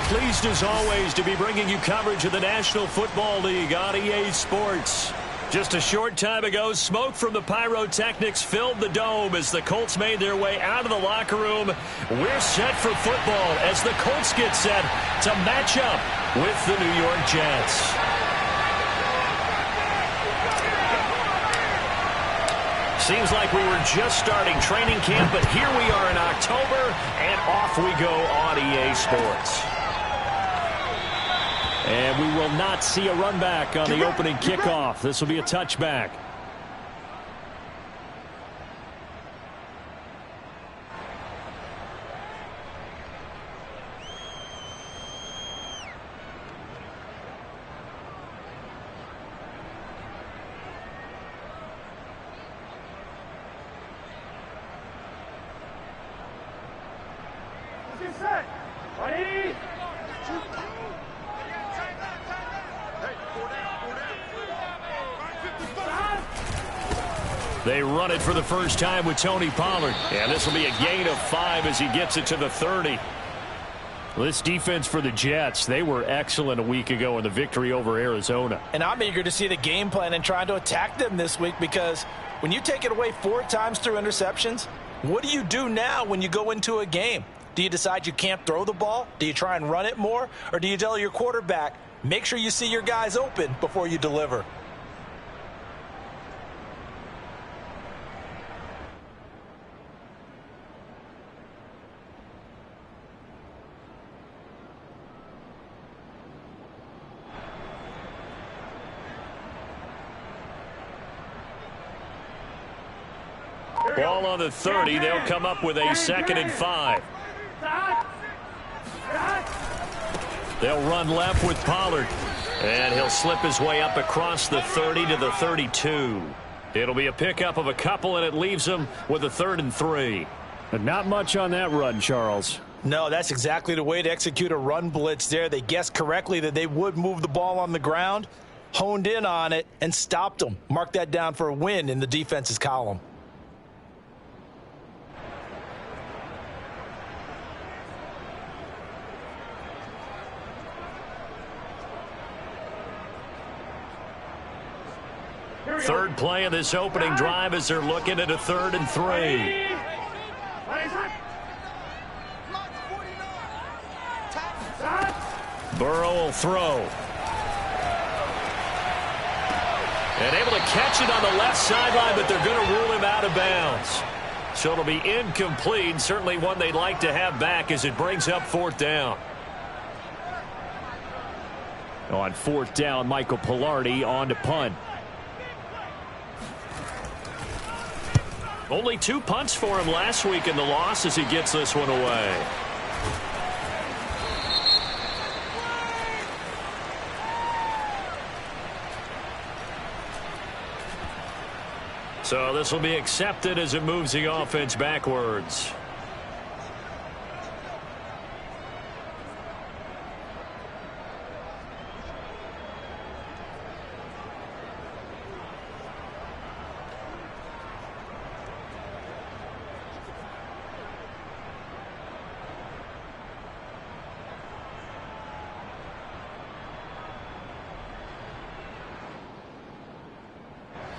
Pleased as always to be bringing you coverage of the National Football League on EA Sports. Just a short time ago, smoke from the pyrotechnics filled the dome as the Colts made their way out of the locker room. We're set for football as the Colts get set to match up with the New York Jets. Seems like we were just starting training camp, but here we are in October, and off we go on EA Sports. And we will not see a run back on the opening kickoff. This will be a touchback. They run it for the first time with Tony Pollard. And this will be a gain of 5 as he gets it to the 30. This defense for the Jets, they were excellent a week ago in the victory over Arizona. And I'm eager to see the game plan and trying to attack them this week, because when you take it away 4 times through interceptions, what do you do now when you go into a game? Do you decide you can't throw the ball? Do you try and run it more? Or do you tell your quarterback, make sure you see your guys open before you deliver? Ball on the 30. They'll come up with a 2nd and 5. They'll run left with Pollard. And he'll slip his way up across the 30 to the 32. It'll be a pickup of a couple, and it leaves him with a 3rd and 3. But not much on that run, Charles. No, that's exactly the way to execute a run blitz there. They guessed correctly that they would move the ball on the ground, honed in on it, and stopped them. Mark that down for a win in the defense's column. Third play of this opening drive as they're looking at a 3rd and 3. Burrow will throw. And able to catch it on the left sideline, but they're going to rule him out of bounds. So it'll be incomplete. Certainly one they'd like to have back as it brings up 4th down. On 4th down, Michael Pilardi on to punt. Only 2 punts for him last week in the loss as he gets this one away. So this will be accepted as it moves the offense backwards.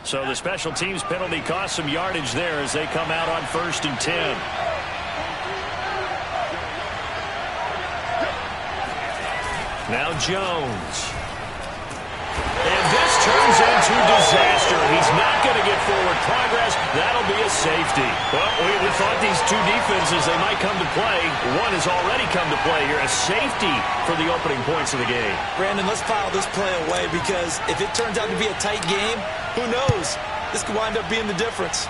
So the special teams penalty cost some yardage there as they come out on 1st and 10. Now Jones. And this turns into disaster. He's not going to get forward progress. That'll be a safety. Well, we thought these two defenses, they might come to play. One has already come to play here. A safety for the opening points of the game. Brandon, let's file this play away, because if it turns out to be a tight game, who knows? This could wind up being the difference.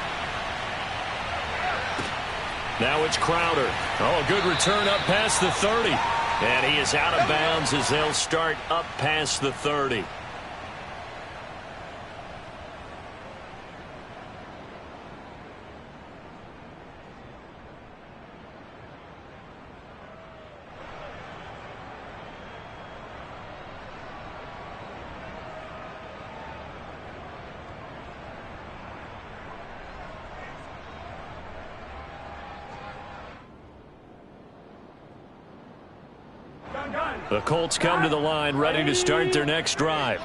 Now it's Crowder. Oh, a good return up past the 30. And he is out of bounds as they'll start up past the 30. Gun. The Colts come to the line ready to start their next drive.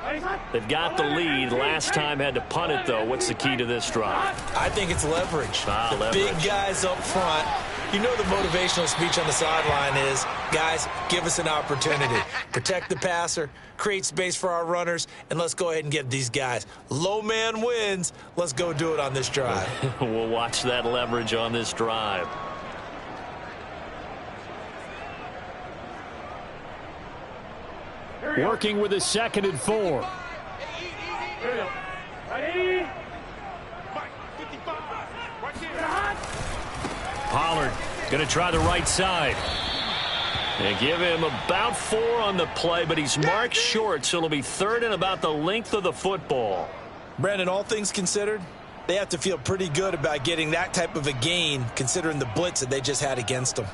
They've got the lead. Last time had to punt it, though. What's the key to this drive? I think it's leverage. Leverage. Big guys up front. You know the motivational speech on the sideline is, guys, give us an opportunity. Protect the passer, create space for our runners, and let's go ahead and get these guys. Low man wins. Let's go do it on this drive. We'll watch that leverage on this drive. Working with a 2nd and 4. Pollard going to try the right side. They give him about 4 on the play, but he's marked short, so it'll be 3rd and about the length of the football. Brandon, all things considered, they have to feel pretty good about getting that type of a gain, considering the blitz that they just had against them.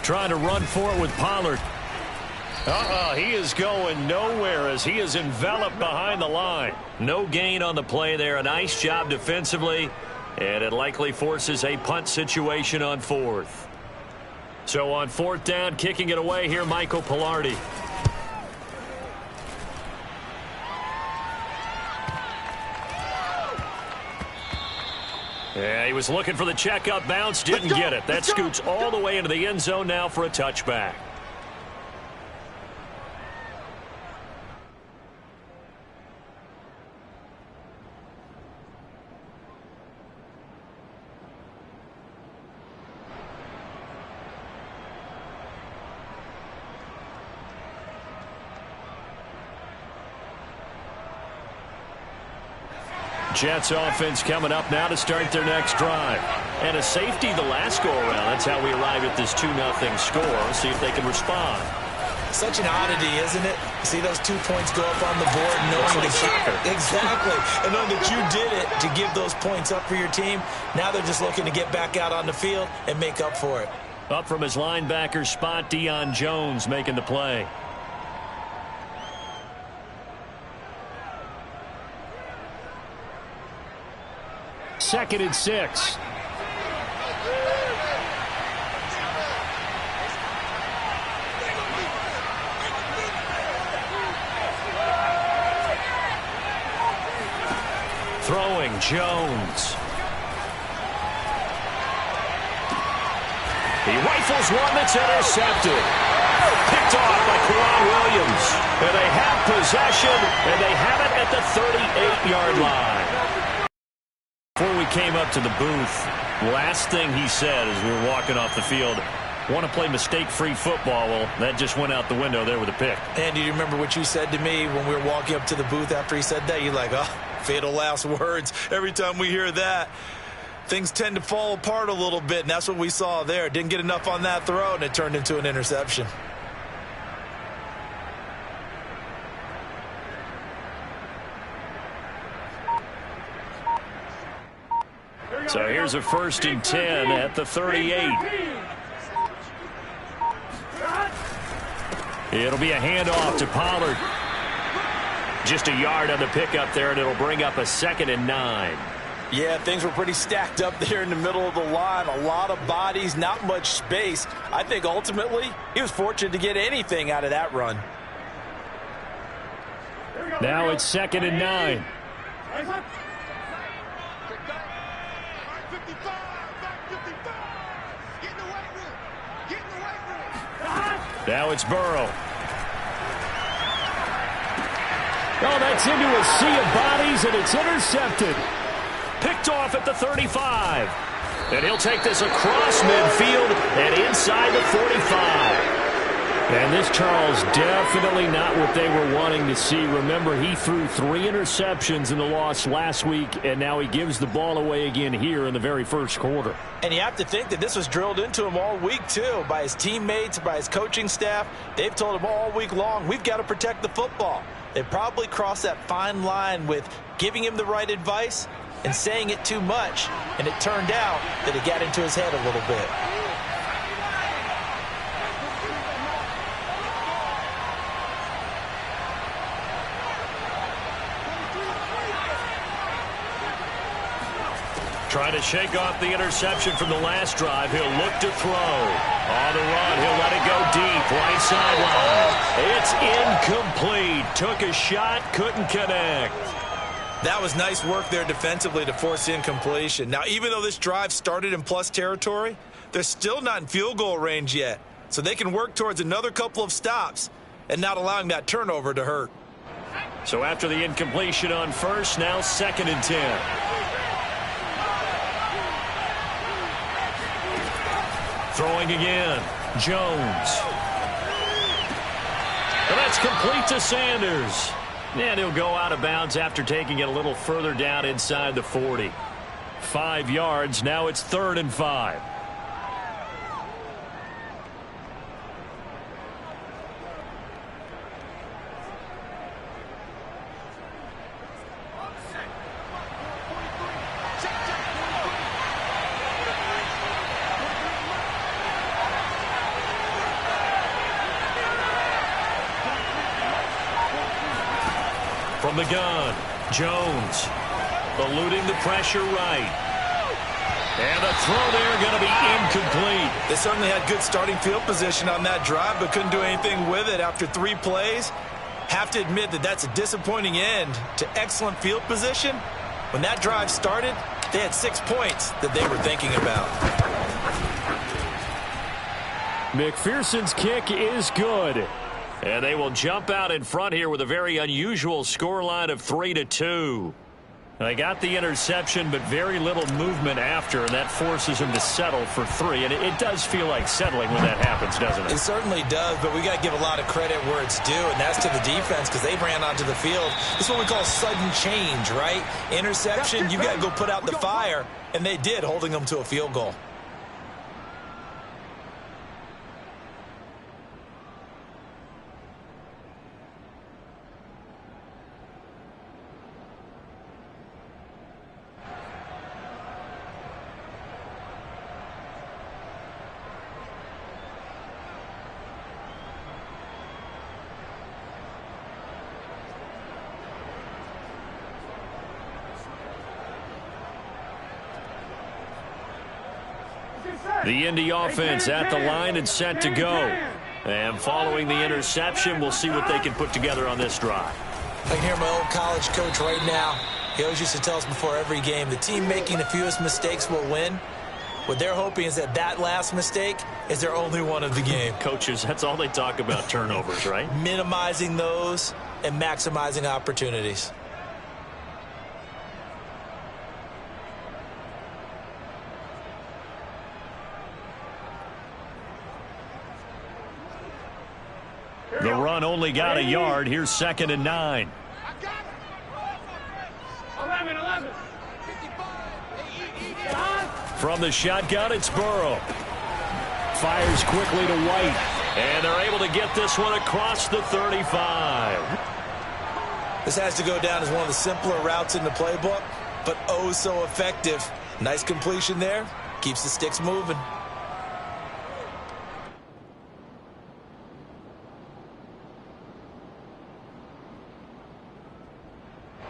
Trying to run for it with Pollard. He is going nowhere as he is enveloped behind the line. No gain on the play there. A nice job defensively, and it likely forces a punt situation on 4th. So on 4th down, kicking it away here, Michael Pilardi. Yeah, he was looking for the checkup bounce, didn't get it. That scoots all the way into the end zone now for a touchback. Jets offense coming up now to start their next drive. And a safety the last go-around. That's how we arrive at this 2-0 score. See if they can respond. Such an oddity, isn't it? See those 2 points go up on the board, knowing that soccer. Exactly. And knowing that you did it to give those points up for your team. Now they're just looking to get back out on the field and make up for it. Up from his linebacker spot, Deion Jones making the play. Second and 6. Throwing Jones. He rifles one that's intercepted. Picked off by Kom Lg. And they have possession, and they have it at the 38-yard line. Before we came up to the booth, last thing he said as we were walking off the field, want to play mistake-free football. Well, that just went out the window there with a pick. And do you remember what you said to me when we were walking up to the booth after he said that? You're like, oh, fatal last words. Every time we hear that, things tend to fall apart a little bit, and that's what we saw there. Didn't get enough on that throw, and it turned into an interception. So here's a 1st and 10 at the 38. It'll be a handoff to Pollard. Just a yard on the pickup there, and it'll bring up a 2nd and 9. Yeah, things were pretty stacked up there in the middle of the line. A lot of bodies, not much space. I think ultimately he was fortunate to get anything out of that run. Now it's 2nd and 9. Now it's Burrow. Oh, that's into a sea of bodies, and it's intercepted. Picked off at the 35. And he'll take this across midfield and inside the 45. And this, Charles, definitely not what they were wanting to see. Remember, he threw 3 interceptions in the loss last week, and now he gives the ball away again here in the very first quarter. And you have to think that this was drilled into him all week, too, by his teammates, by his coaching staff. They've told him all week long, we've got to protect the football. They probably crossed that fine line with giving him the right advice and saying it too much, and it turned out that it got into his head a little bit. Trying to shake off the interception from the last drive. He'll look to throw. On the run, he'll let it go deep. Right sideline. It's incomplete. Took a shot, couldn't connect. That was nice work there defensively to force incompletion. Now, even though this drive started in plus territory, they're still not in field goal range yet. So they can work towards another couple of stops and not allowing that turnover to hurt. So after the incompletion on first, now 2nd and 10. Throwing again, Jones. And that's complete to Sanders. And he'll go out of bounds after taking it a little further down inside the 40. 5 yards, now it's 3rd and 5. From the gun, Jones eluding the pressure right. And the throw there going to be incomplete. They certainly had good starting field position on that drive, but couldn't do anything with it after 3 plays. Have to admit that that's a disappointing end to excellent field position. When that drive started, they had 6 points that they were thinking about. McPherson's kick is good. And they will jump out in front here with a very unusual scoreline of 3-2. They got the interception, but very little movement after, and that forces them to settle for 3. And it does feel like settling when that happens, doesn't it? It certainly does, but we got to give a lot of credit where it's due, and that's to the defense because they ran onto the field. This is what we call sudden change, right? Interception, you got to go put out the fire, and they did, holding them to a field goal. The Indy offense at the line and set to go. And following the interception, we'll see what they can put together on this drive. I can hear my old college coach right now. He always used to tell us before every game, the team making the fewest mistakes will win. What they're hoping is that that last mistake is their only one of the game. Coaches, that's all they talk about, turnovers, right? Minimizing those and maximizing opportunities. The run only got a yard. Here's 2nd and 9. 11. From the shotgun, it's Burrow. Fires quickly to White. And they're able to get this one across the 35. This has to go down as one of the simpler routes in the playbook, but oh so effective. Nice completion there. Keeps the sticks moving.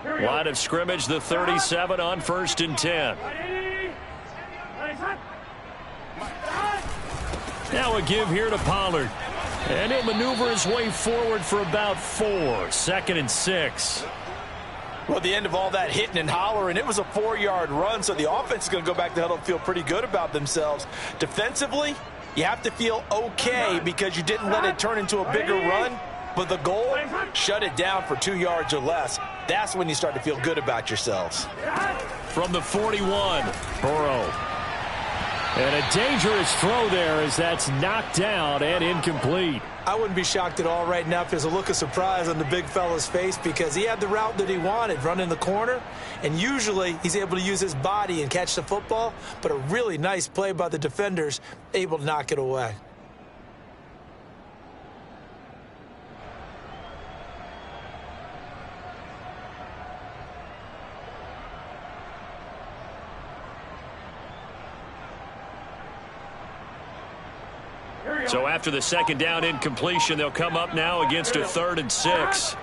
Line of scrimmage, the 37 on 1st and 10. Now a give here to Pollard. And he'll maneuver his way forward for about 4. 2nd and 6. Well, at the end of all that hitting and hollering, it was a 4-yard run, so the offense is going to go back to huddle and feel pretty good about themselves. Defensively, you have to feel okay because you didn't let it turn into a bigger run. But the goal, shut it down for 2 yards or less. That's when you start to feel good about yourselves. From the 41, Burrow. And a dangerous throw there as that's knocked down and incomplete. I wouldn't be shocked at all right now if there's a look of surprise on the big fella's face because he had the route that he wanted, running the corner. And usually he's able to use his body and catch the football. But a really nice play by the defenders, able to knock it away. So after the second down incompletion, they'll come up now against a 3rd and 6.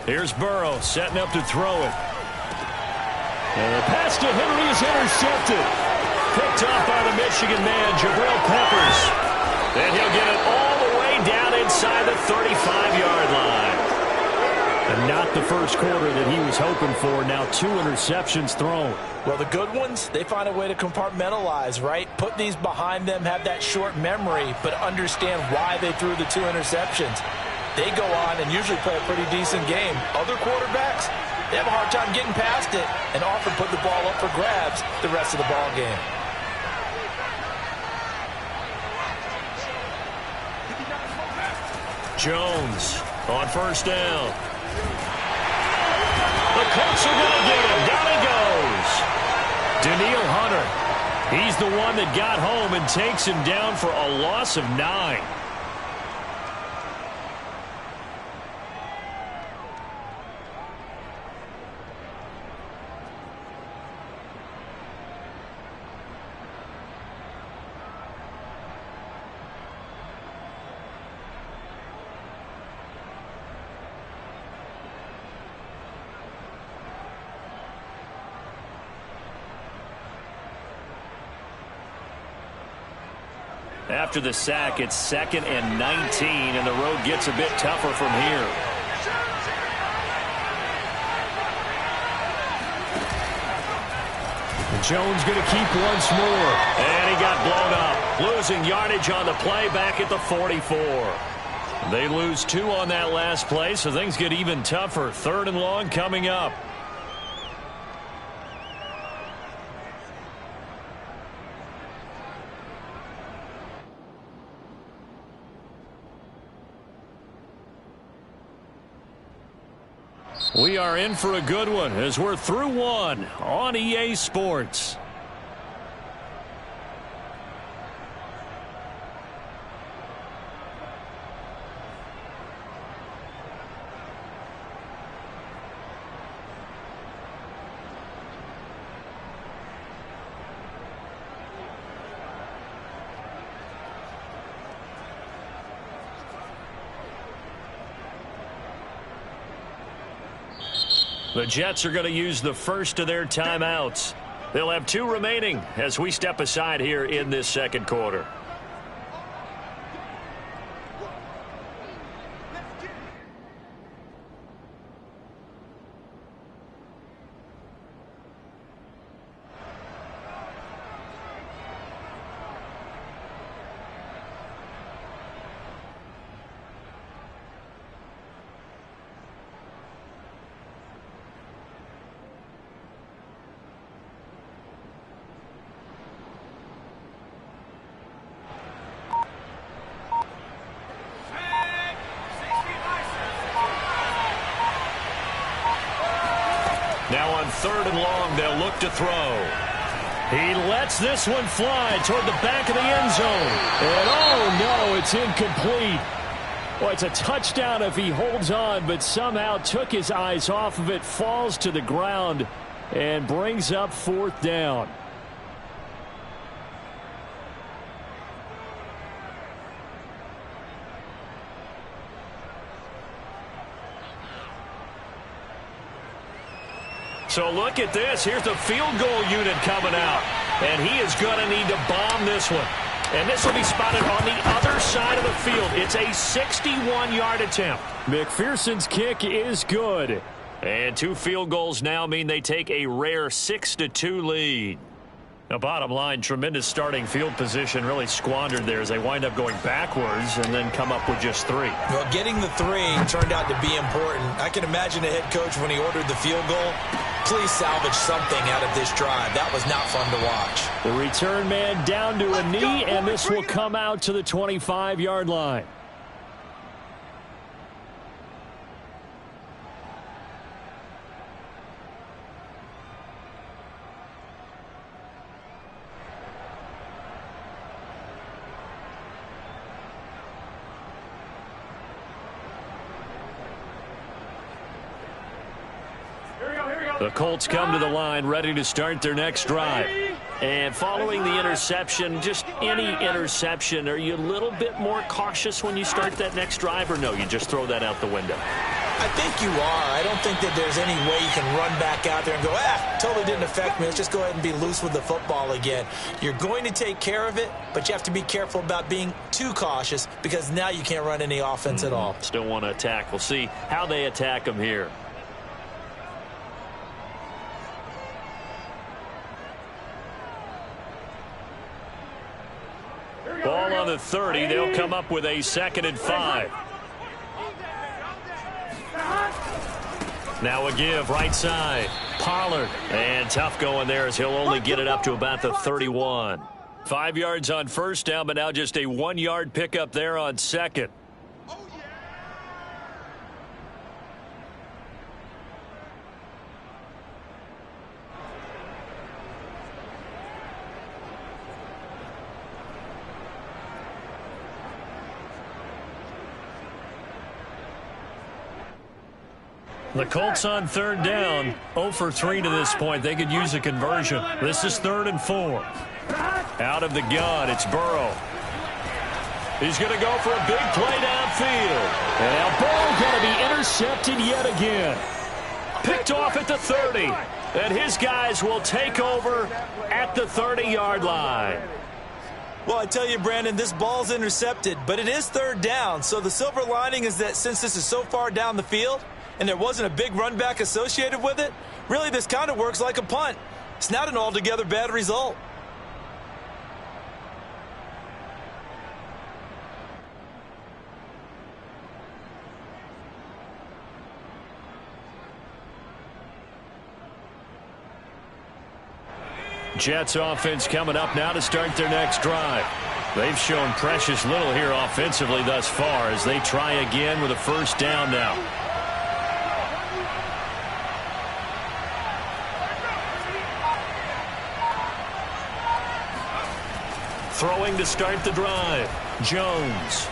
Here's Burrow setting up to throw it. And the pass to Henry is intercepted. Picked off by the Michigan man, Jabril Peppers. And he'll get it all the way down inside the 35-yard line. And not the first quarter that he was hoping for. Now 2 interceptions thrown. Well, the good ones, they find a way to compartmentalize, right? Put these behind them, have that short memory, but understand why they threw the 2 interceptions. They go on and usually play a pretty decent game. Other quarterbacks, they have a hard time getting past it and often put the ball up for grabs the rest of the ball game. Jones on first down. The Colts are going to get him. Down he goes. Daniil Hunter. He's the one that got home and takes him down for a loss of 9. After the sack, it's 2nd and 19, and the road gets a bit tougher from here. And Jones going to keep once more. And he got blown up. Losing yardage on the play back at the 44. They lose 2 on that last play, so things get even tougher. 3rd and long coming up. We are in for a good one as we're through 1 on EA Sports. The Jets are going to use the first of their timeouts. They'll have 2 remaining as we step aside here in this second quarter. Now on 3rd and long, they'll look to throw. He lets this one fly toward the back of the end zone. And oh no, it's incomplete. Well, it's a touchdown if he holds on, but somehow took his eyes off of it, falls to the ground, and brings up 4th down. So look at this. Here's the field goal unit coming out. And he is going to need to bomb this one. And this will be spotted on the other side of the field. It's a 61-yard attempt. McPherson's kick is good. And 2 field goals now mean they take a rare 6-2 lead. Now, bottom line, tremendous starting field position really squandered there as they wind up going backwards and then come up with just 3. Well, getting the 3 turned out to be important. I can imagine the head coach when he ordered the field goal. Please salvage something out of this drive. That was not fun to watch. The return man down to a knee, and this will come out to the 25-yard line. The Colts come to the line ready to start their next drive. And following the interception, just any interception, are you a little bit more cautious when you start that next drive, or no, you just throw that out the window? I think you are. I don't think that there's any way you can run back out there and go, totally didn't affect me. Let's just go ahead and be loose with the football again. You're going to take care of it, but you have to be careful about being too cautious because now you can't run any offense at all. Still want to attack. We'll see how they attack them here. Ball on the 30. They'll come up with a 2nd and 5. Now a give, right side. Pollard. And tough going there as he'll only get it up to about the 31. 5 yards on first down, but now just a 1-yard pickup there on second. The Colts on 3rd down, 0 for 3 to this point. They could use a conversion. This is 3rd and 4. Out of the gun, it's Burrow. He's going to go for a big play downfield. And now Burrow going to be intercepted yet again. Picked off at the 30. And his guys will take over at the 30-yard line. Well, I tell you, Brandon, this ball's intercepted, but it is 3rd down. So the silver lining is that since this is so far down the field, and there wasn't a big run back associated with it, really this kind of works like a punt. It's not an altogether bad result. Jets offense coming up now to start their next drive. They've shown precious little here offensively thus far as they try again with a 1st down now. Throwing to start the drive. Jones.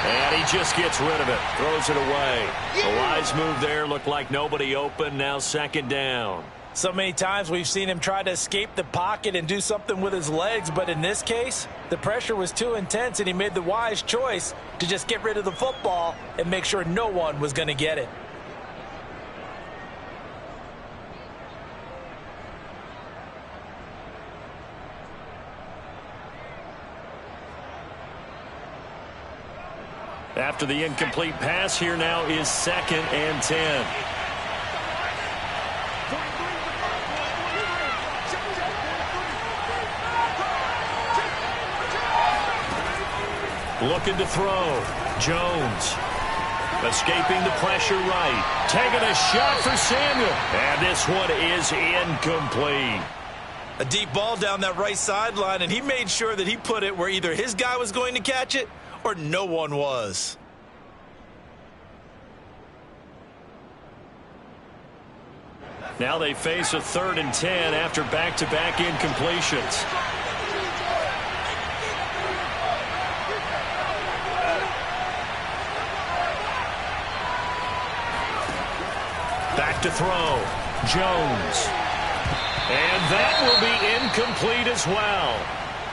And he just gets rid of it. Throws it away. The wise move there. Looked like nobody open. Now 2nd down. So many times we've seen him try to escape the pocket and do something with his legs, but in this case, the pressure was too intense and he made the wise choice to just get rid of the football and make sure no one was going to get it. After the incomplete pass, here now is 2nd and 10. Looking to throw. Jones. Escaping the pressure right. Taking a shot for Samuel. And this one is incomplete. A deep ball down that right sideline, and he made sure that he put it where either his guy was going to catch it or no one was. Now they face a 3rd and 10 after back-to-back incompletions. Back to throw. Jones. And that will be incomplete as well.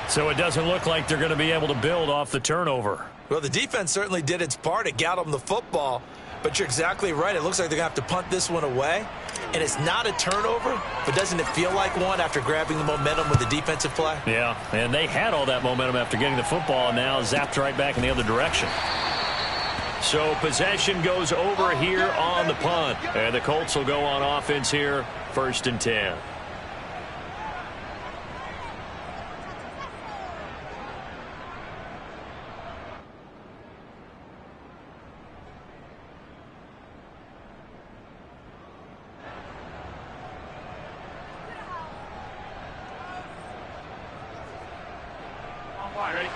So it doesn't look like they're going to be able to build off the turnover. Well, the defense certainly did its part. It got them the football. But you're exactly right. It looks like they're going to have to punt this one away. And it's not a turnover, but doesn't it feel like one after grabbing the momentum with the defensive play? Yeah, and they had all that momentum after getting the football, and now zapped right back in the other direction. So possession goes over here on the punt. And the Colts will go on offense here, 1st and 10.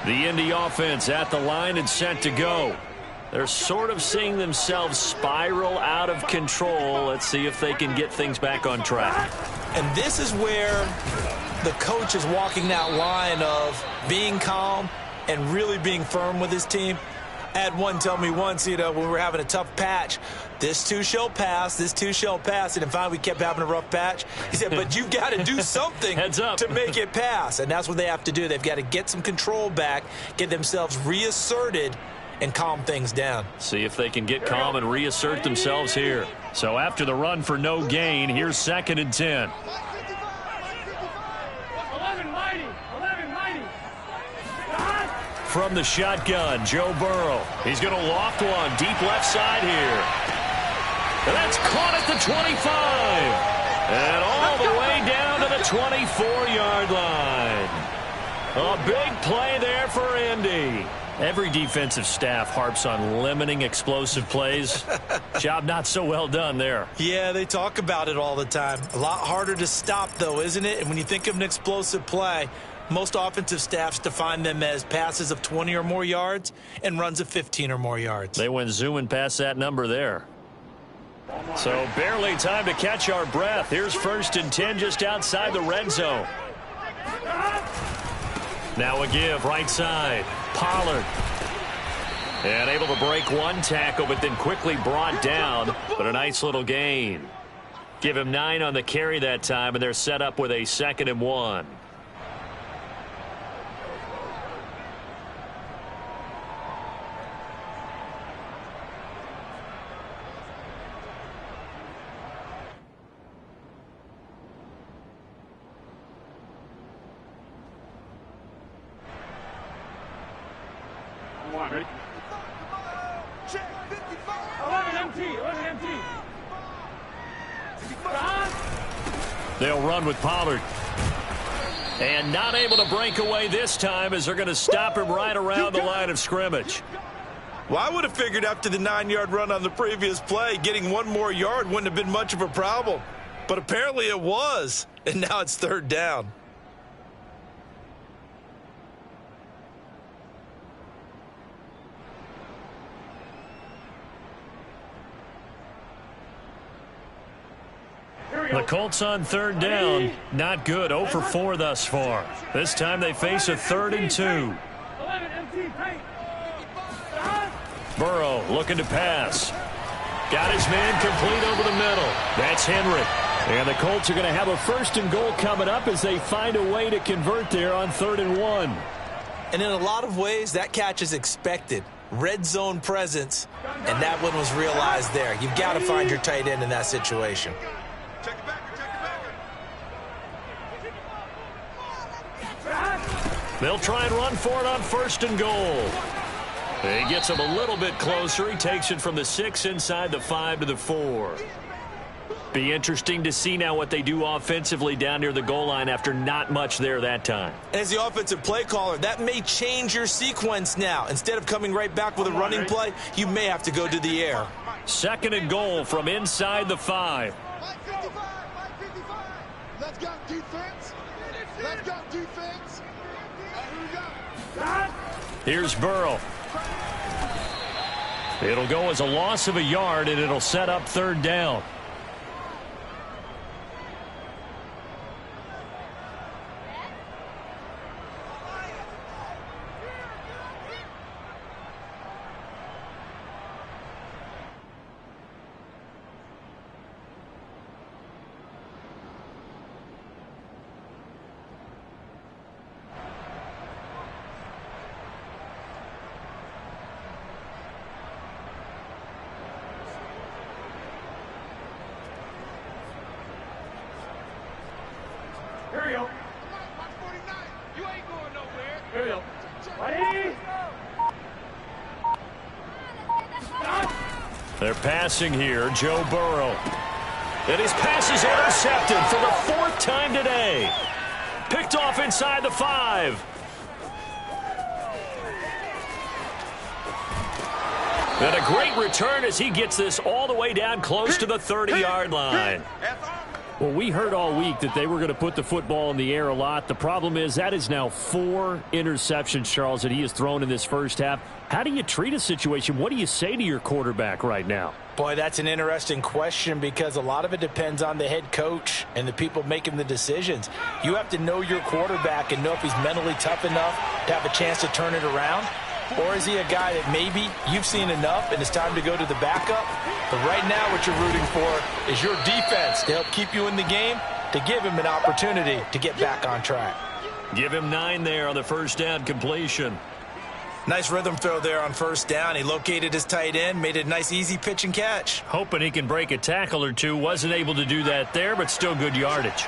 The Indy offense at the line and set to go. They're sort of seeing themselves spiral out of control. Let's see if they can get things back on track. And this is where the coach is walking that line of being calm and really being firm with his team. I had one tell me once, when we were having a tough patch, this too shall pass, this too shall pass. And then finally we kept having a rough patch. He said, but you've got to do something to make it pass. And that's what they have to do. They've got to get some control back, get themselves reasserted, and calm things down. See if they can get calm and reassert themselves here. So after the run for no gain, here's 2nd and 10. From the shotgun, Joe Burrow. He's going to loft one deep left side here. And that's caught at the 25. And all the way down to the 24-yard line. A big play there for Indy. Every defensive staff harps on limiting explosive plays. Job not so well done there. Yeah, they talk about it all the time. A lot harder to stop, though, isn't it? And when you think of an explosive play, most offensive staffs define them as passes of 20 or more yards and runs of 15 or more yards. They went zooming past that number there. So barely time to catch our breath. Here's 1st and 10 just outside the red zone. Now a give right side. Pollard. And able to break one tackle, but then quickly brought down. But a nice little gain. Give him 9 on the carry that time, and they're set up with a 2nd and 1. Ready? Check 55. 11 MT. They'll run with Pollard. And not able to break away this time as they're going to stop him right around the line of scrimmage. Well, I would have figured after the 9-yard run on the previous play, getting one more yard wouldn't have been much of a problem. But apparently it was. And now it's 3rd down. The Colts on 3rd down. Not good. 0 for 4 thus far. This time they face a 3rd and 2. Burrow looking to pass. Got his man complete over the middle. That's Henry. And the Colts are going to have a 1st and goal coming up as they find a way to convert there on 3rd and 1. And in a lot of ways, that catch is expected. Red zone presence, and that one was realized there. You've got to find your tight end in that situation. They'll try and run for it on 1st and goal. He gets him a little bit closer. He takes it from the 6 inside the 5 to the 4. Be interesting to see now what they do offensively down near the goal line after not much there that time. As the offensive play caller, that may change your sequence now. Instead of coming right back with a running play, you may have to go to the air. 2nd and goal from inside the 5. Let's go defense. Let's go defense. Here we go. Here's Burrow. It'll go as a loss of a yard, and it'll set up 3rd down. Here we go. You ain't going nowhere. Here we go. Ready? They're passing here. Joe Burrow. And his pass is intercepted for the 4th time today. Picked off inside the 5. And a great return as he gets this all the way down close to the 30-yard line. Well, we heard all week that they were going to put the football in the air a lot. The problem is that is now 4 interceptions, Charles, that he has thrown in this first half. How do you treat a situation? What do you say to your quarterback right now? Boy, that's an interesting question because a lot of it depends on the head coach and the people making the decisions. You have to know your quarterback and know if he's mentally tough enough to have a chance to turn it around. Or is he a guy that maybe you've seen enough and it's time to go to the backup? But right now what you're rooting for is your defense to help keep you in the game, to give him an opportunity to get back on track. Give him 9 there on the first down completion. Nice rhythm throw there on first down. He located his tight end, made it a nice easy pitch and catch. Hoping he can break a tackle or two. Wasn't able to do that there, but still good yardage.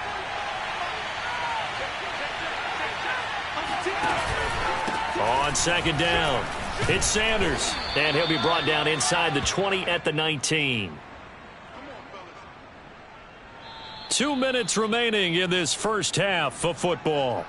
On second down, it's Sanders, and he'll be brought down inside the 20 at the 19. 2 minutes remaining in this first half of football.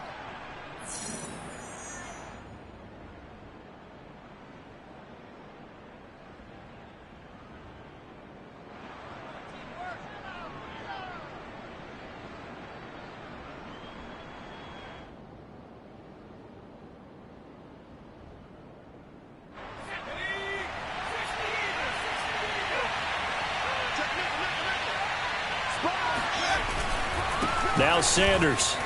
Now Sanders.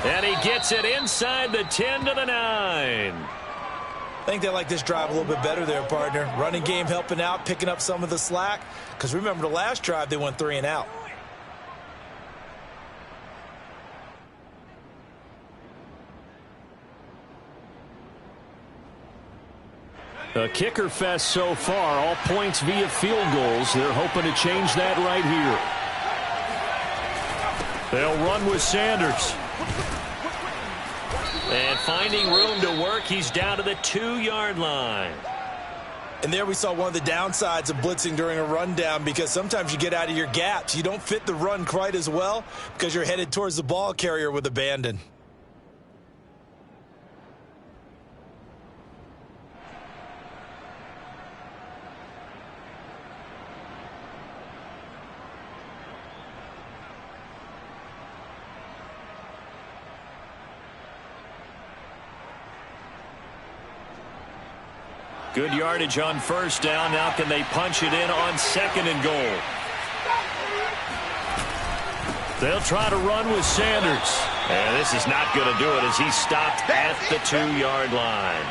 And he gets it inside the 10 to the 9. I think they like this drive a little bit better there, partner. Running game helping out, picking up some of the slack. Because remember the last drive, they went 3 and out. A kicker fest so far, all points via field goals. They're hoping to change that right here. They'll run with Sanders. And finding room to work, he's down to the 2-yard line. And there we saw one of the downsides of blitzing during a rundown, because sometimes you get out of your gaps. You don't fit the run quite as well because you're headed towards the ball carrier with abandon. Good yardage on first down. Now can they punch it in on second and goal? They'll try to run with Sanders. And this is not going to do it as he's stopped at the 2-yard line.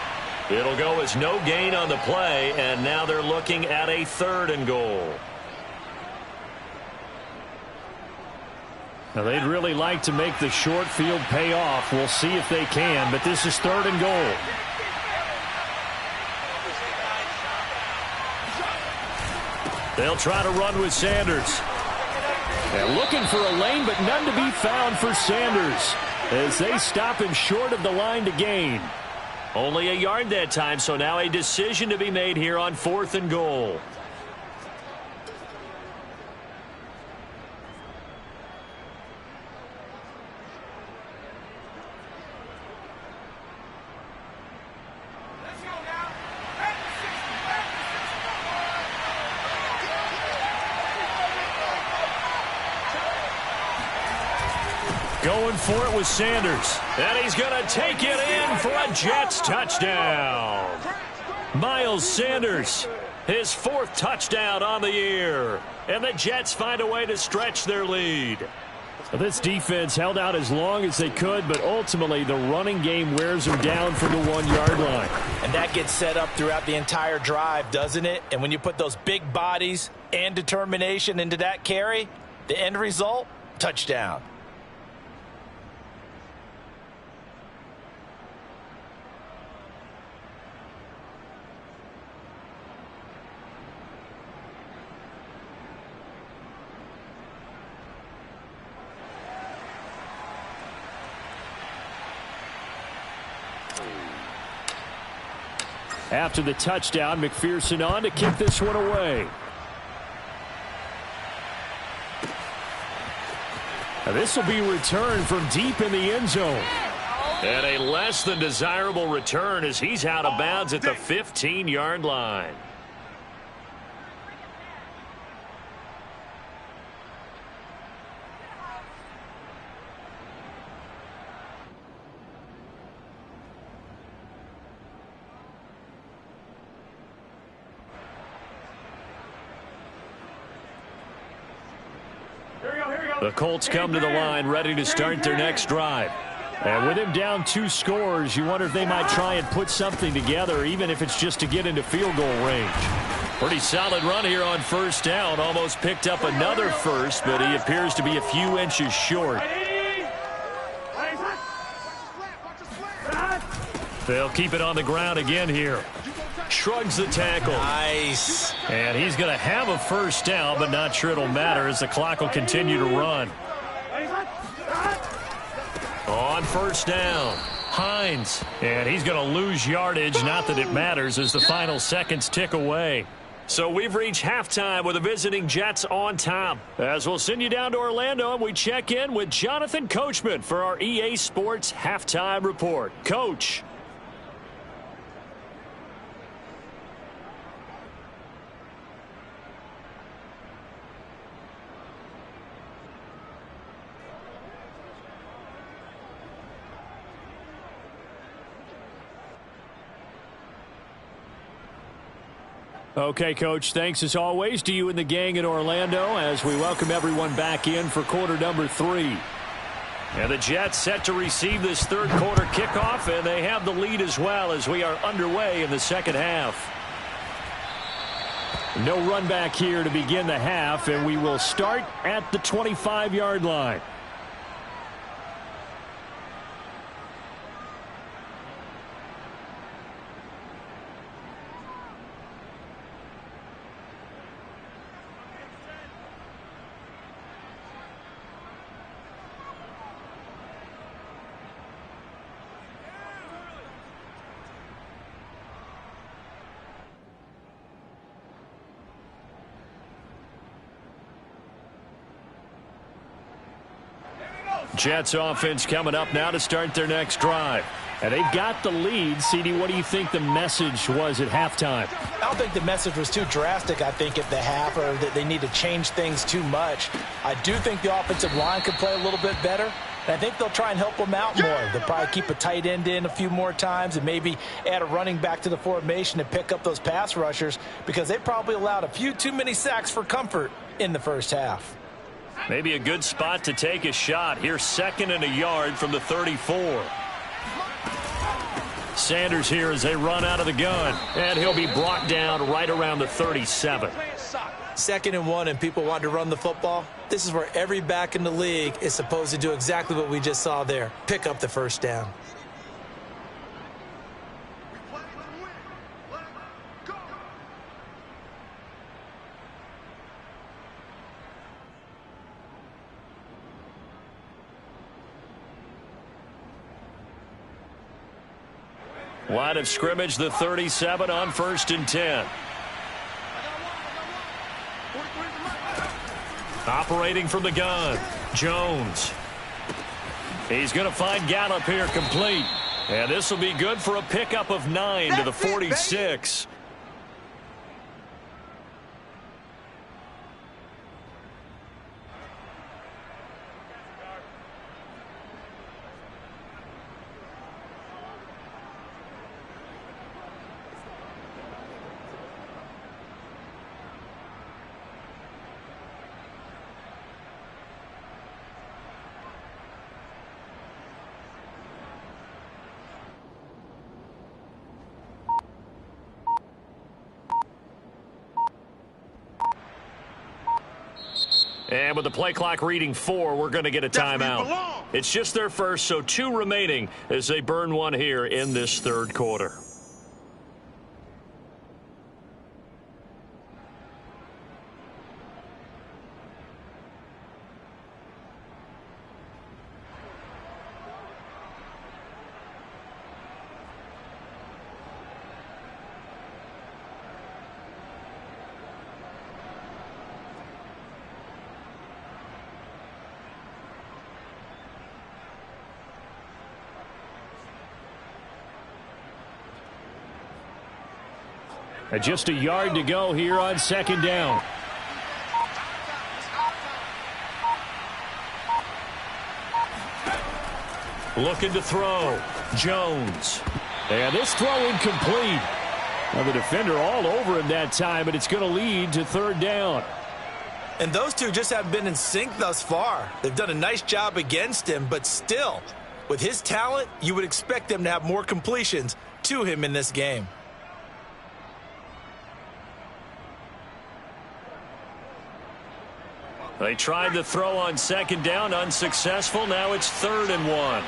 It'll go as no gain on the play, and now they're looking at a 3rd and goal. Now they'd really like to make the short field pay off. We'll see if they can, but this is 3rd and goal. They'll try to run with Sanders. They're looking for a lane, but none to be found for Sanders as they stop him short of the line to gain. Only a yard that time, so now a decision to be made here on 4th and goal. Going for it with Sanders. And he's going to take it in for a Jets touchdown. Miles Sanders, his 4th touchdown on the year. And the Jets find a way to stretch their lead. This defense held out as long as they could, but ultimately the running game wears them down from the 1-yard line. And that gets set up throughout the entire drive, doesn't it? And when you put those big bodies and determination into that carry, the end result, touchdown. After the touchdown, McPherson on to kick this one away. Now this will be returned from deep in the end zone. And a less than desirable return as he's out of bounds at the 15-yard line. The Colts come to the line ready to start their next drive. And with him down 2 scores, you wonder if they might try and put something together, even if it's just to get into field goal range. Pretty solid run here on first down. Almost picked up another first, but he appears to be a few inches short. They'll keep it on the ground again here. Shrugs the tackle. Nice. And he's going to have a first down, but not sure it'll matter as the clock will continue to run. On first down, Hines. And he's going to lose yardage. Not that it matters as the final seconds tick away. So we've reached halftime with the visiting Jets on top. As we'll send you down to Orlando and we check in with Jonathan Coachman for our EA Sports Halftime Report. Coach. Okay, Coach, thanks as always to you and the gang in Orlando as we welcome everyone back in for quarter number 3. And the Jets set to receive this third quarter kickoff, and they have the lead as well as we are underway in the second half. No run back here to begin the half, and we will start at the 25-yard line. Jets offense coming up now to start their next drive. And they've got the lead. CD, what do you think the message was at halftime? I don't think the message was too drastic, I think, at the half, or that they need to change things too much. I do think the offensive line could play a little bit better. And I think they'll try and help them out more. They'll probably keep a tight end in a few more times and maybe add a running back to the formation to pick up those pass rushers because they probably allowed a few too many sacks for comfort in the first half. Maybe a good spot to take a shot. Here's 2nd and a yard from the 34. Sanders here as they run out of the gun. And he'll be brought down right around the 37. 2nd and 1 and people want to run the football. This is where every back in the league is supposed to do exactly what we just saw there. Pick up the first down. Line of scrimmage, the 37 on 1st and 10. Operating from the gun, Jones. He's going to find Gallup here complete. And this will be good for a pickup of 9 to the 46. And with the play clock reading 4, we're going to get a timeout. It's just their first, so 2 remaining as they burn one here in this third quarter. And just a yard to go here on 2nd down. Looking to throw. Jones. And this throw incomplete. Now the defender all over him that time, and it's going to lead to 3rd down. And those two just haven't been in sync thus far. They've done a nice job against him, but still, With his talent, you would expect them to have more completions to him in this game. They tried to throw on second down, unsuccessful. Now it's 3rd and 1.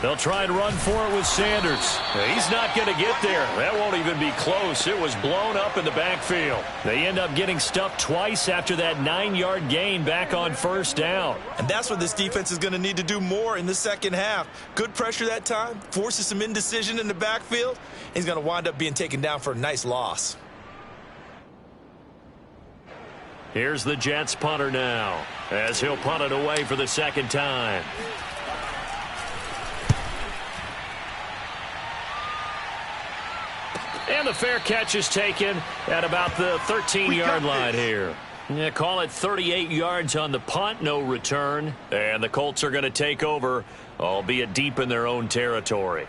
They'll try and run for it with Sanders. He's not going to get there. That won't even be close. It was blown up in the backfield. They end up getting stuffed twice after that 9-yard gain back on 1st down. And that's what this defense is going to need to do more in the second half. Good pressure that time, forces some indecision in the backfield. He's going to wind up being taken down for a nice loss. Here's the Jets punter now, as he'll punt it away for the 2nd time. And the fair catch is taken at about the 13-yard line here. Yeah, call it 38 yards on the punt, no return. And the Colts are going to take over, albeit deep in their own territory.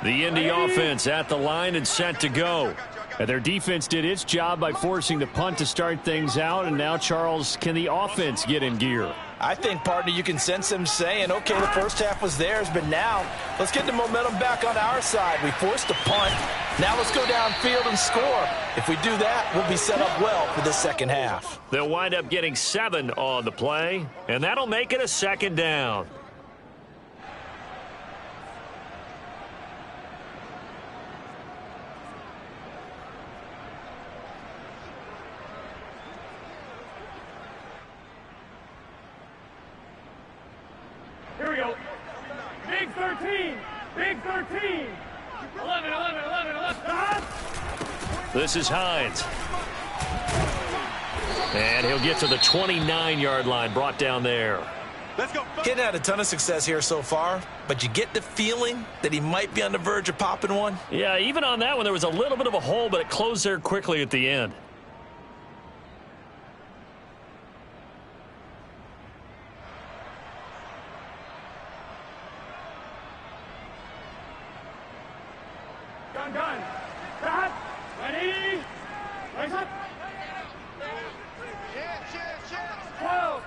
The Indy offense at the line and set to go. And their defense did its job by forcing the punt to start things out. And now, Charles, can the offense get in gear? I think, partner, you can sense them saying, okay, the first half was theirs, but now let's get the momentum back on our side. We forced the punt. Now let's go downfield and score. If we do that, we'll be set up well for the second half. They'll wind up getting 7 on the play, and that'll make it a 2nd down. Here we go. Big 13. Big 13. 11. This is Hines. And he'll get to the 29-yard line, brought down there. Let's go. Getting had a ton of success here so far, but you get the feeling that he might be on the verge of popping one. Yeah, even on that one, there was a little bit of a hole, but it closed there quickly at the end. Gun. Stop. Ready. Legs up. 12.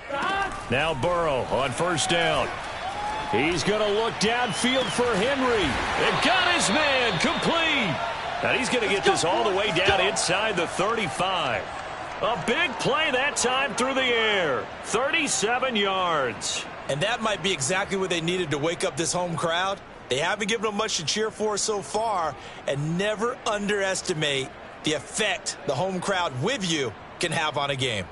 Stop. Now Burrow on 1st down. He's going to look downfield for Henry. And got his man complete. And he's going to get this all the way down inside the 35. A big play that time through the air. 37 yards. And that might be exactly what they needed to wake up this home crowd. They haven't given them much to cheer for so far, and never underestimate the effect the home crowd with you can have on a game.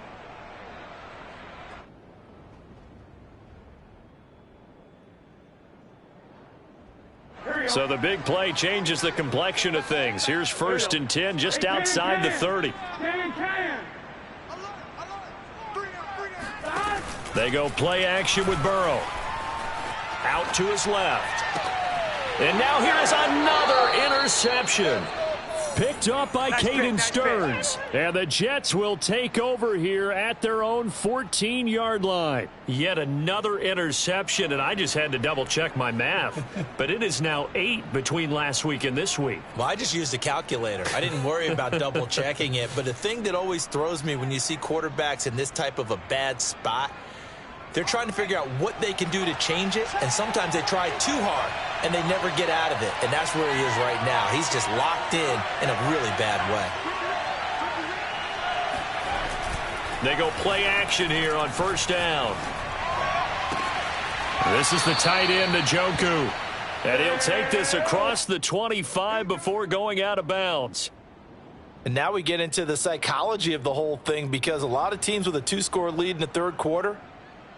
So the big play changes the complexion of things. Here's 1st and 10 just outside the 30. They go play action with Burrow. Out to his left. And now here is another interception. Picked up by Caden Stearns. And the Jets will take over here at their own 14-yard line. Yet another interception, and I just had to double-check my math. But it is now 8 between last week and this week. Well, I just used a calculator. I didn't worry about double-checking it. But the thing that always throws me when you see quarterbacks in this type of a bad spot, they're trying to figure out what they can do to change it, and sometimes they try too hard, and they never get out of it. And that's where he is right now. He's just locked in a really bad way. They go play action here on 1st down. This is the tight end, Njoku. And he'll take this across the 25 before going out of bounds. And now we get into the psychology of the whole thing, because a lot of teams with a 2-score lead in the 3rd quarter,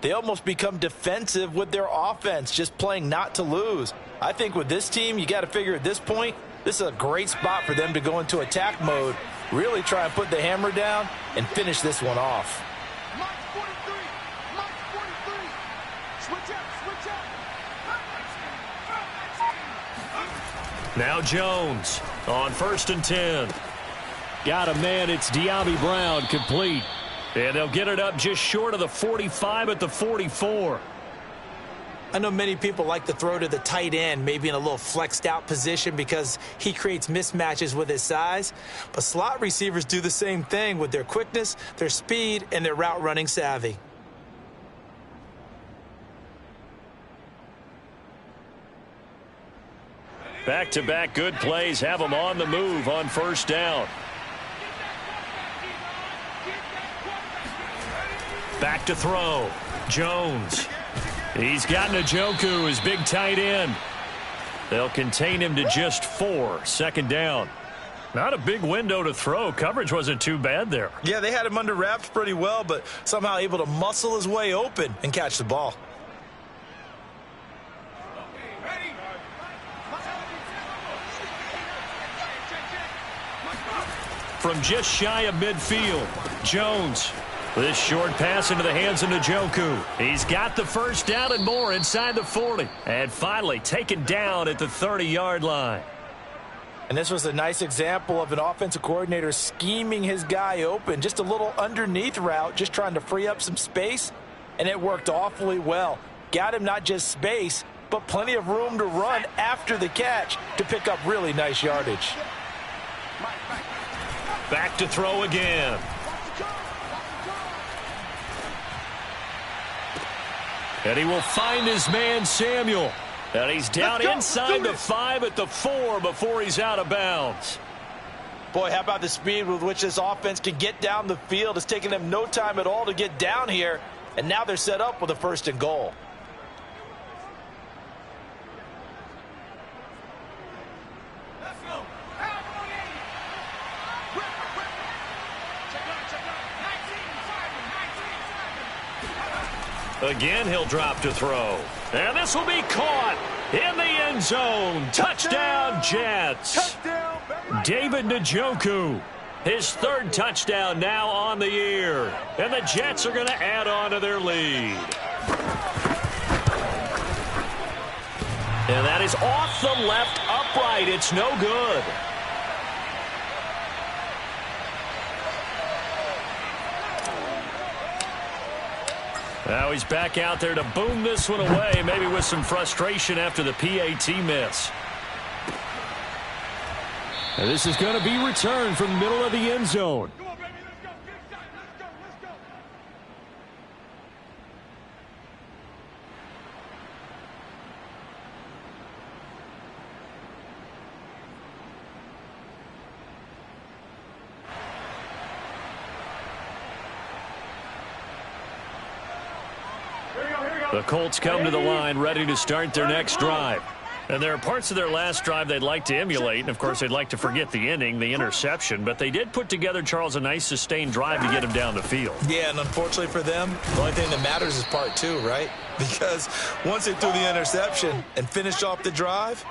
they almost become defensive with their offense, just playing not to lose. I think with this team, you got to figure at this point, this is a great spot for them to go into attack mode, really try and put the hammer down and finish this one off. Now Jones on 1st and 10. Got a man, it's De'Ami Brown, complete. And they'll get it up just short of the 45 at the 44. I know many people like to throw to the tight end, maybe in a little flexed out position because he creates mismatches with his size. But slot receivers do the same thing with their quickness, their speed, and their route running savvy. Back-to-back good plays have them on the move on first down. Back to throw. Jones. He's got Njoku, his big tight end. They'll contain him to just 4. Second down. Not a big window to throw. Coverage wasn't too bad there. Yeah, they had him under wraps pretty well, but somehow able to muscle his way open and catch the ball. From just shy of midfield, Jones. This short pass into the hands of Njoku. He's got the first down and more inside the 40. And finally taken down at the 30-yard line. And this was a nice example of an offensive coordinator scheming his guy open. Just a little underneath route, just trying to free up some space. And it worked awfully well. Got him not just space, but plenty of room to run after the catch to pick up really nice yardage. Back to throw again. And he will find his man, Samuel. And he's down inside the 5 at the 4 before he's out of bounds. Boy, how about the speed with which this offense can get down the field? It's taken them no time at all to get down here. And now they're set up with a 1st and goal. Again, he'll drop to throw. And this will be caught in the end zone. Touchdown, Jets. David Njoku, his 3rd touchdown now on the year. And the Jets are going to add on to their lead. And that is off the left upright. It's no good. Now he's back out there to boom this one away, maybe with some frustration after the PAT miss. And this is going to be returned from the middle of the end zone. Come on, baby, let's go. Get shot. Let's go. The Colts come to the line ready to start their next drive. And there are parts of their last drive they'd like to emulate. And, of course, they'd like to forget the inning, the interception. But they did put together, Charles, a nice sustained drive to get him down the field. Yeah, and unfortunately for them, the only thing that matters is part 2, right? Because once they threw the interception and finished off the drive,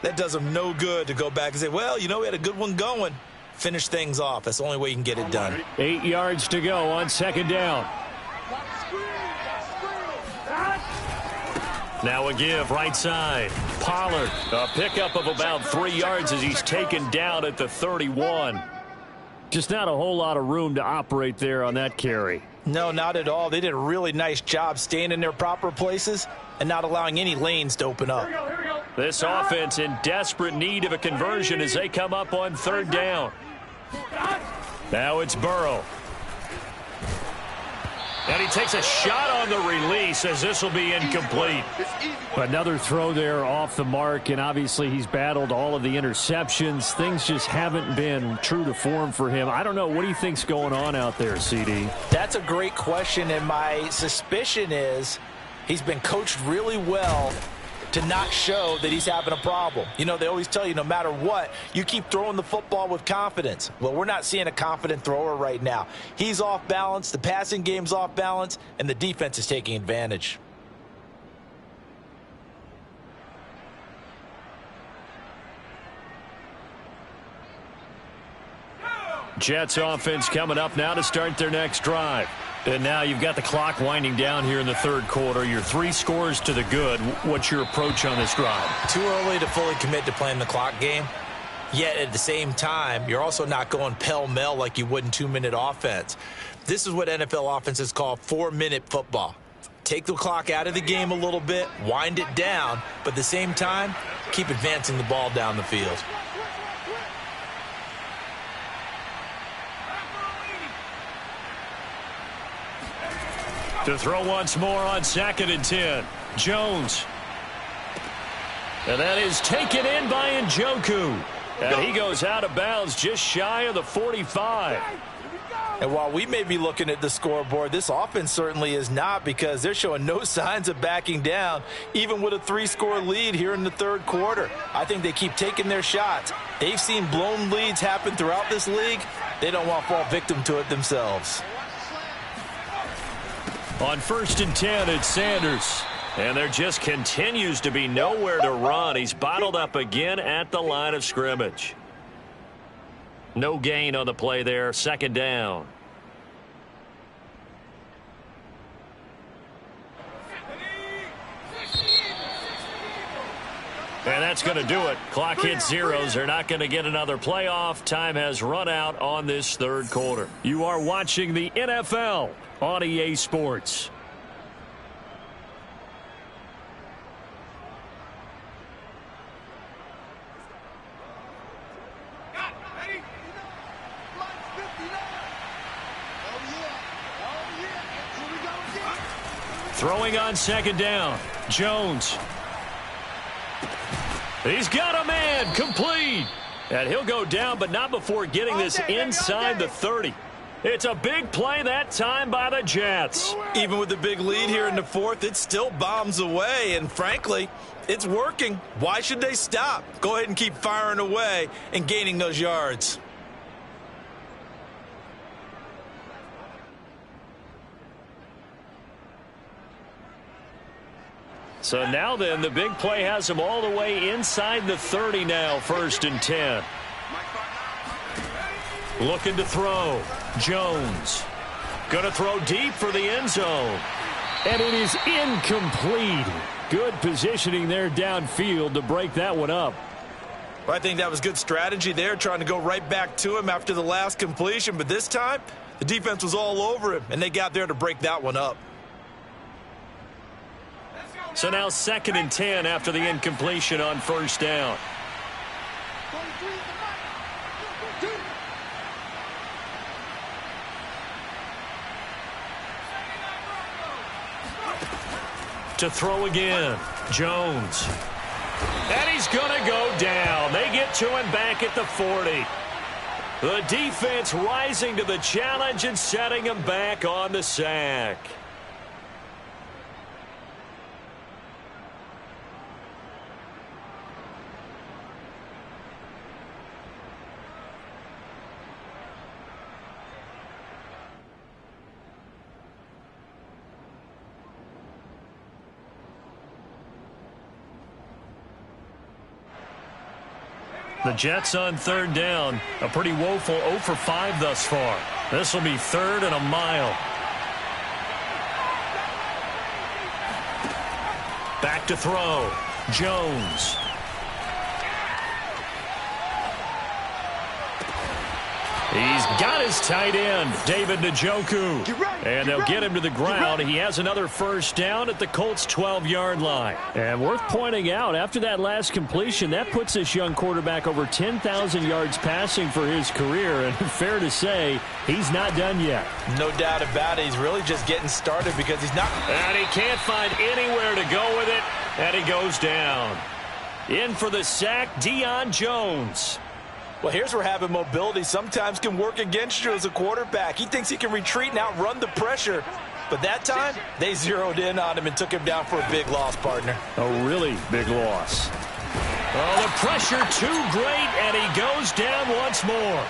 that does them no good to go back and say, well, you know, we had a good one going. Finish things off. That's the only way you can get it done. 8 yards to go on second down. Now a give right side. Pollard, a pickup of about 3 yards as he's taken down at the 31. Just not a whole lot of room to operate there on that carry. No, not at all. They did a really nice job staying in their proper places and not allowing any lanes to open up. Here we go. This offense in desperate need of a conversion as they come up on third down. Now it's Burrow. And he takes a shot on the release as this will be incomplete. Another throw there off the mark, and obviously he's battled all of the interceptions. Things just haven't been true to form for him. I don't know. What do you think's going on out there, CD? That's a great question, and my suspicion is he's been coached really well to not show that he's having a problem. You know, they always tell you no matter what, you keep throwing the football with confidence. Well, we're not seeing a confident thrower right now. He's off balance, the passing game's off balance, and the defense is taking advantage. Jets offense coming up now to start their next drive. And now you've got the clock winding down here in the third quarter. You're 3 scores to the good. What's your approach on this drive? Too early to fully commit to playing the clock game. Yet at the same time, you're also not going pell-mell like you would in 2-minute offense. This is what NFL offenses call 4-minute football. Take the clock out of the game a little bit, wind it down, but at the same time, keep advancing the ball down the field. To throw once more on 2nd and 10. Jones. And that is taken in by Njoku. And he goes out of bounds just shy of the 45. And while we may be looking at the scoreboard, this offense certainly is not, because they're showing no signs of backing down, even with a 3-score lead here in the third quarter. I think they keep taking their shots. They've seen blown leads happen throughout this league. They don't want to fall victim to it themselves. On 1st and 10, it's Sanders. And there just continues to be nowhere to run. He's bottled up again at the line of scrimmage. No gain on the play there. 2nd down. And that's going to do it. Clock hits zeros. They're not going to get another playoff. Time has run out on this third quarter. You are watching the NFL on EA Sports. Throwing on 2nd down. Jones. He's got a man. Complete. And he'll go down, but not before getting this inside the 30. It's a big play that time by the Jets. Even with the big lead here in the fourth, it still bombs away. And frankly, it's working. Why should they stop? Go ahead and keep firing away and gaining those yards. So now then, the big play has him all the way inside the 30 now, 1st and 10. Looking to throw. Jones. Going to throw deep for the end zone. And it is incomplete. Good positioning there downfield to break that one up. Well, I think that was good strategy there, trying to go right back to him after the last completion. But this time, the defense was all over him, and they got there to break that one up. So now 2nd and 10 after the incompletion on 1st down. To throw again. Jones. And he's going to go down. They get to him back at the 40. The defense rising to the challenge and setting him back on the sack. The Jets on 3rd down. A pretty woeful 0 for 5 thus far. This will be 3rd and a mile. Back to throw. Jones. He's got his tight end, David Njoku. And they'll get him to the ground. He has another 1st down at the Colts' 12-yard line. And worth pointing out, after that last completion, that puts this young quarterback over 10,000 yards passing for his career. And fair to say, he's not done yet. No doubt about it. He's really just getting started because he's not. And he can't find anywhere to go with it. And he goes down. In for the sack, Deion Jones. Well, here's where having mobility sometimes can work against you as a quarterback. He thinks he can retreat and outrun the pressure. But that time, they zeroed in on him and took him down for a big loss, partner. A really big loss. Oh, the pressure too great, and he goes down once more.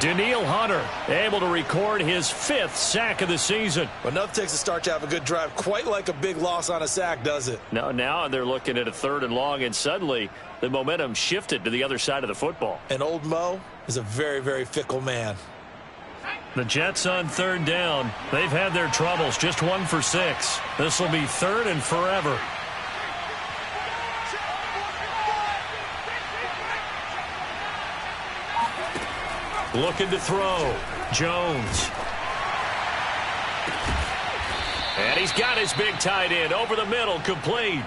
Danielle Hunter able to record his 5th sack of the season. Well, enough takes a start to have a good drive. Quite like a big loss on a sack, does it? Now they're looking at a 3rd and long, and suddenly the momentum shifted to the other side of the football. And old Mo is a very, very fickle man. The Jets on 3rd down. They've had their troubles. Just 1 for 6. This will be 3rd and forever. Looking to throw. Jones. And he's got his big tight end over the middle, complete.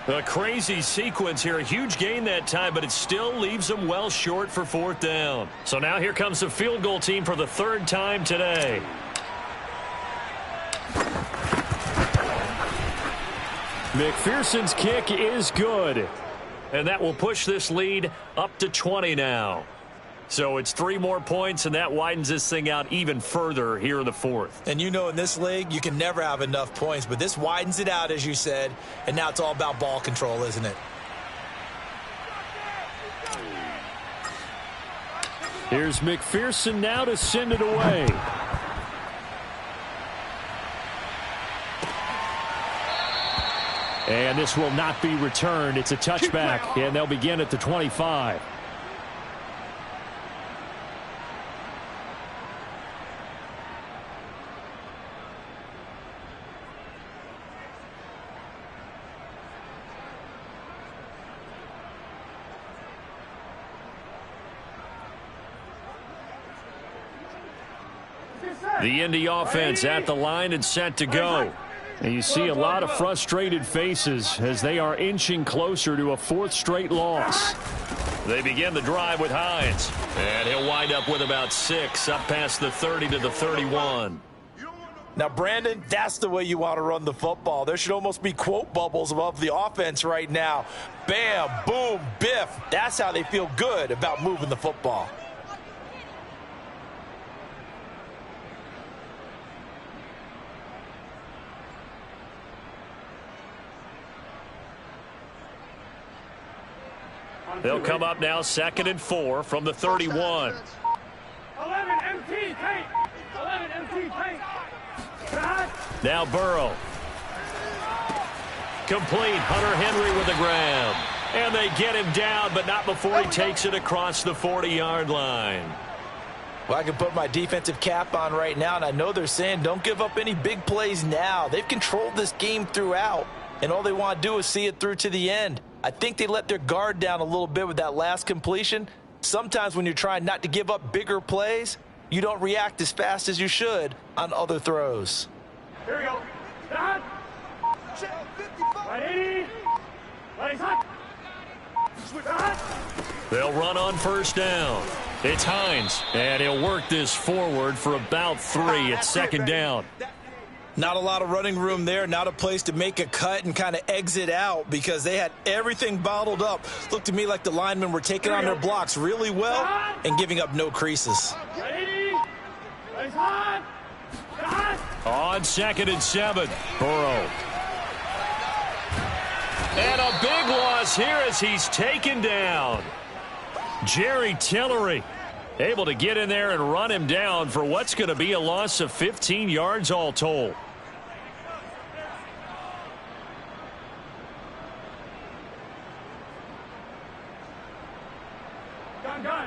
A crazy sequence here. A huge gain that time, but it still leaves them well short for fourth down. So now here comes the field goal team for the third time today. McPherson's kick is good. And that will push this lead up to 20 now. So it's 3 more points, and that widens this thing out even further here in the fourth. And you know in this league, you can never have enough points, but this widens it out, as you said, and now it's all about ball control, isn't it? Here's McPherson now to send it away. And this will not be returned. It's a touchback, and they'll begin at the 25. The Indy offense at the line and set to go. And you see a lot of frustrated faces as they are inching closer to a 4th straight loss. They begin the drive with Hines. And he'll wind up with about 6 up past the 30 to the 31. Now, Brandon, that's the way you want to run the football. There should almost be quote bubbles above the offense right now. Bam, boom, biff. That's how they feel good about moving the football. They'll come up now 2nd and 4 from the 31. 11 MT tank. 11 MT tank. Now Burrow. Complete. Hunter Henry with the grab. And they get him down, but not before he takes it across the 40-yard line. Well, I can put my defensive cap on right now, and I know they're saying don't give up any big plays now. They've controlled this game throughout, and all they want to do is see it through to the end. I think they let their guard down a little bit with that last completion. Sometimes when you're trying not to give up bigger plays, you don't react as fast as you should on other throws. Here we go. Dad. Ready. Ready, hot. They'll run on first down. It's Hines, and he'll work this forward for about 3. It's 2nd down. Not a lot of running room there, not a place to make a cut and kind of exit out because they had everything bottled up. Looked to me like the linemen were taking on their blocks really well and giving up no creases. Ready. Ready, hot. On 2nd and 7, Burrow. And a big loss here as he's taken down. Jerry Tillery able to get in there and run him down for what's going to be a loss of 15 yards all told.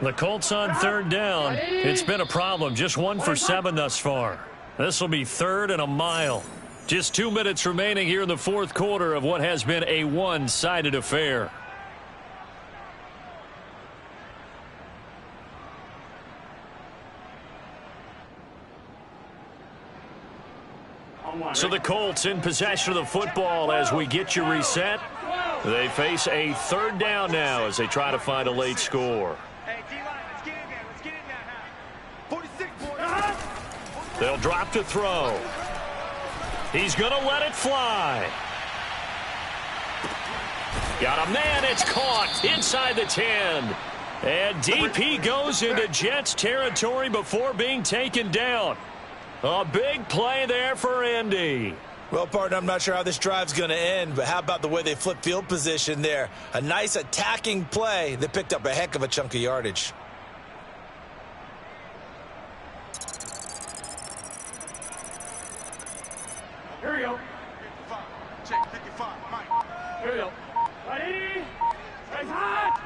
The Colts on 3rd down. It's been a problem. Just 1 for 7 thus far. This will be 3rd and a mile. Just 2 minutes remaining here in the 4th quarter of what has been a one-sided affair. So the Colts in possession of the football as we get you reset. They face a 3rd down now as they try to find a late score. They'll drop to throw. He's going to let it fly. Got a man. It's caught inside the 10. And DP goes into Jets territory before being taken down. A big play there for Indy. Well, partner, I'm not sure how this drive's going to end, but how about the way they flip field position there? A nice attacking play that picked up a heck of a chunk of yardage. Here we go. Check 55, Mike. Here we go. Ready. Ready, hot.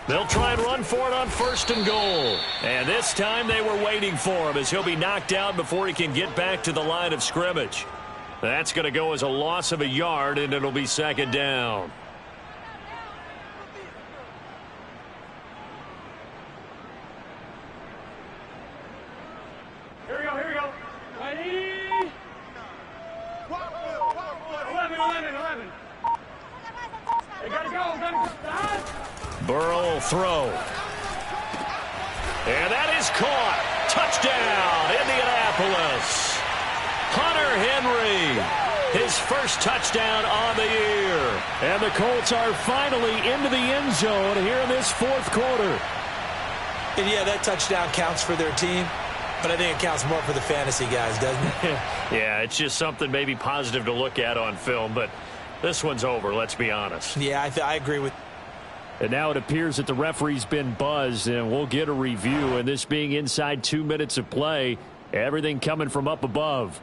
They'll try and run for it on 1st and goal. And this time they were waiting for him as he'll be knocked down before he can get back to the line of scrimmage. That's going to go as a loss of a yard, and it'll be 2nd down. Burrow will throw. And that is caught. Touchdown, Indianapolis. Hunter Henry, his first touchdown on the year. And the Colts are finally into the end zone here in this fourth quarter. And yeah, that touchdown counts for their team, but I think it counts more for the fantasy guys, doesn't it? Yeah, it's just something maybe positive to look at on film, but this one's over, let's be honest. Yeah, I agree with. And now it appears that the referee's been buzzed, and we'll get a review. And this being inside 2 minutes of play, everything coming from up above.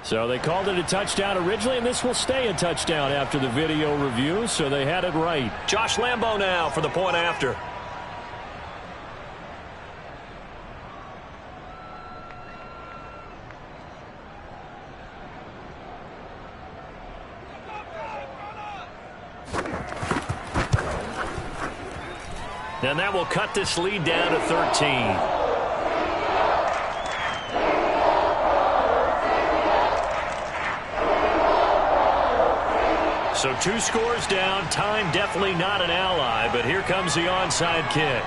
So they called it a touchdown originally, and this will stay a touchdown after the video review, so they had it right. Josh Lambo now for the point after. And that will cut this lead down to 13. So 2 scores down. Time definitely not an ally, but here comes the onside kick.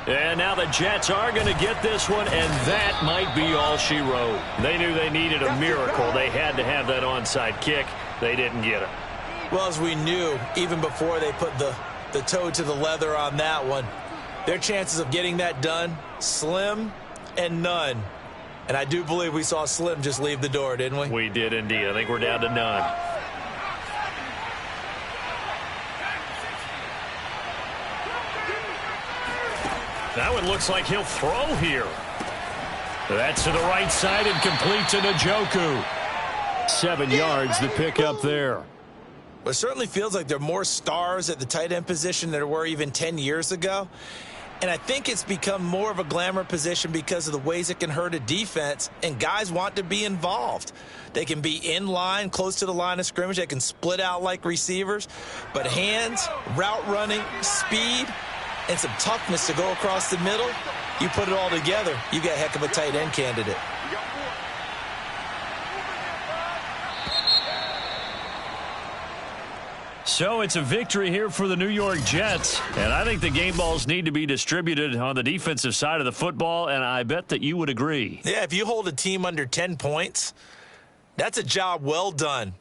And now the Jets are going to get this one, and that might be all she wrote. They knew they needed a miracle. They had to have that onside kick. They didn't get it. Well, as we knew, even before they put the toe to the leather on that one, their chances of getting that done, slim and none. And I do believe we saw Slim just leave the door, didn't we? We did indeed. I think we're down to none. That one looks like he'll throw here. That's to the right side and complete to Njoku. 7 yards the pick up there. Well, it certainly feels like there are more stars at the tight end position than there were even 10 years ago. And I think it's become more of a glamour position because of the ways it can hurt a defense, and guys want to be involved. They can be in line, close to the line of scrimmage. They can split out like receivers. But hands, route running, speed, and some toughness to go across the middle, you put it all together, you got a heck of a tight end candidate. So it's a victory here for the New York Jets, and I think the game balls need to be distributed on the defensive side of the football, and I bet that you would agree. Yeah, if you hold a team under 10 points, that's a job well done.